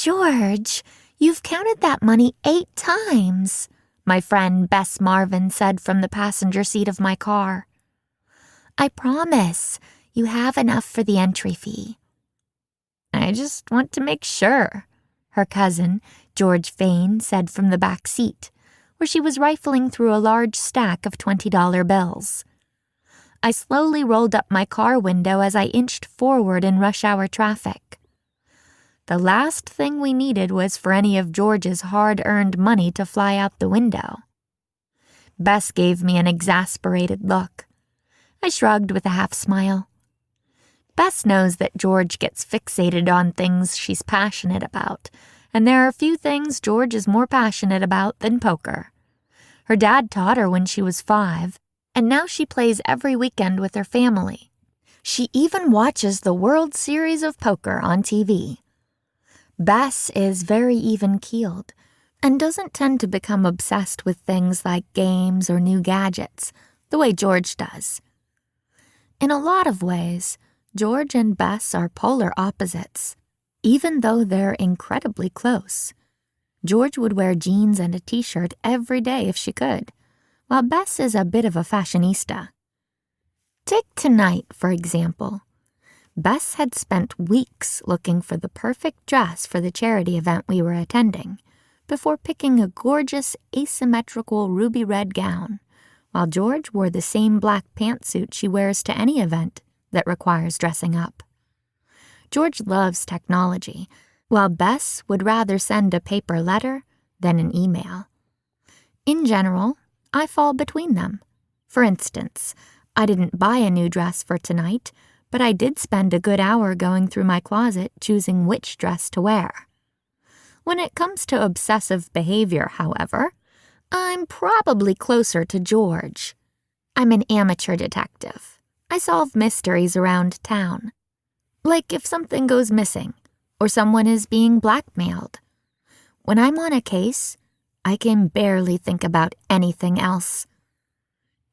George, you've counted that money 8 times, my friend Bess Marvin said from the passenger seat of my car. I promise, you have enough for the entry fee. I just want to make sure, her cousin, George Fane, said from the back seat, where she was rifling through a large stack of $20 bills. I slowly rolled up my car window as I inched forward in rush hour traffic. The last thing we needed was for any of George's hard-earned money to fly out the window. Bess gave me an exasperated look. I shrugged with a half-smile. Bess knows that George gets fixated on things she's passionate about, and there are few things George is more passionate about than poker. Her dad taught her when she was 5, and now she plays every weekend with her family. She even watches the World Series of Poker on TV. Bess is very even-keeled and doesn't tend to become obsessed with things like games or new gadgets, the way George does. In a lot of ways, George and Bess are polar opposites, even though they're incredibly close. George would wear jeans and a t-shirt every day if she could, while Bess is a bit of a fashionista. Take tonight, for example. Bess had spent weeks looking for the perfect dress for the charity event we were attending, before picking a gorgeous asymmetrical ruby red gown, while George wore the same black pantsuit she wears to any event that requires dressing up. George loves technology, while Bess would rather send a paper letter than an email. In general, I fall between them. For instance, I didn't buy a new dress for tonight, but I did spend a good hour going through my closet choosing which dress to wear. When it comes to obsessive behavior, however, I'm probably closer to George. I'm an amateur detective. I solve mysteries around town. Like if something goes missing, or someone is being blackmailed. When I'm on a case, I can barely think about anything else.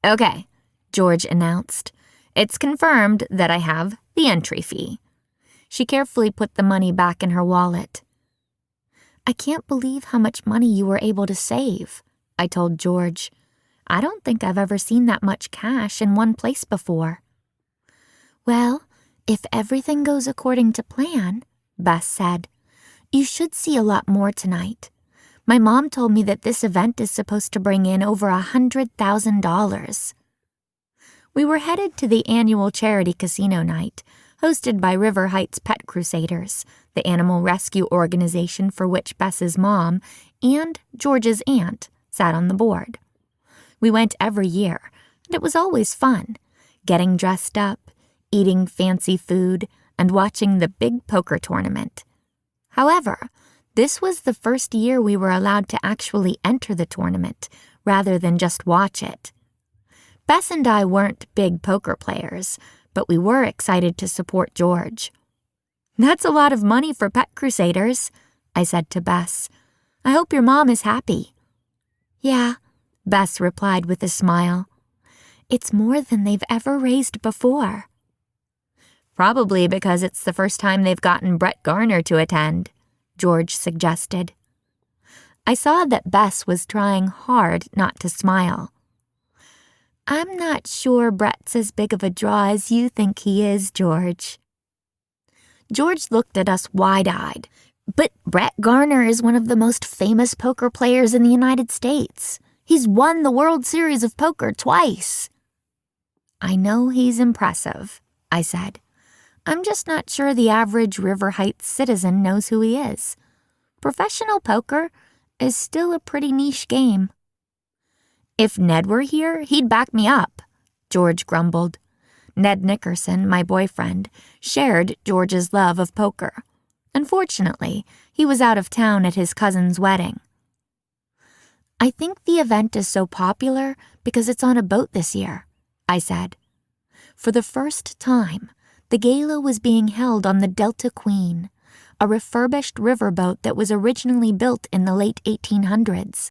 Okay, George announced. It's confirmed that I have the entry fee. She carefully put the money back in her wallet. I can't believe how much money you were able to save, I told George. I don't think I've ever seen that much cash in one place before. Well, if everything goes according to plan, Bess said, you should see a lot more tonight. My mom told me that this event is supposed to bring in over $100,000. We were headed to the annual charity casino night, hosted by River Heights Pet Crusaders, the animal rescue organization for which Bess's mom and George's aunt sat on the board. We went every year, and it was always fun, getting dressed up, eating fancy food, and watching the big poker tournament. However, this was the first year we were allowed to actually enter the tournament, rather than just watch it. Bess and I weren't big poker players, but we were excited to support George. That's a lot of money for Pet Crusaders, I said to Bess. I hope your mom is happy. Yeah, Bess replied with a smile. It's more than they've ever raised before. Probably because it's the first time they've gotten Brett Garner to attend, George suggested. I saw that Bess was trying hard not to smile. I'm not sure Brett's as big of a draw as you think he is, George. George looked at us wide-eyed. But Brett Garner is one of the most famous poker players in the United States. He's won the World Series of Poker twice. I know he's impressive, I said. I'm just not sure the average River Heights citizen knows who he is. Professional poker is still a pretty niche game. If Ned were here, he'd back me up, George grumbled. Ned Nickerson, my boyfriend, shared George's love of poker. Unfortunately, he was out of town at his cousin's wedding. I think the event is so popular because it's on a boat this year, I said. For the first time, the gala was being held on the Delta Queen, a refurbished riverboat that was originally built in the late 1800s.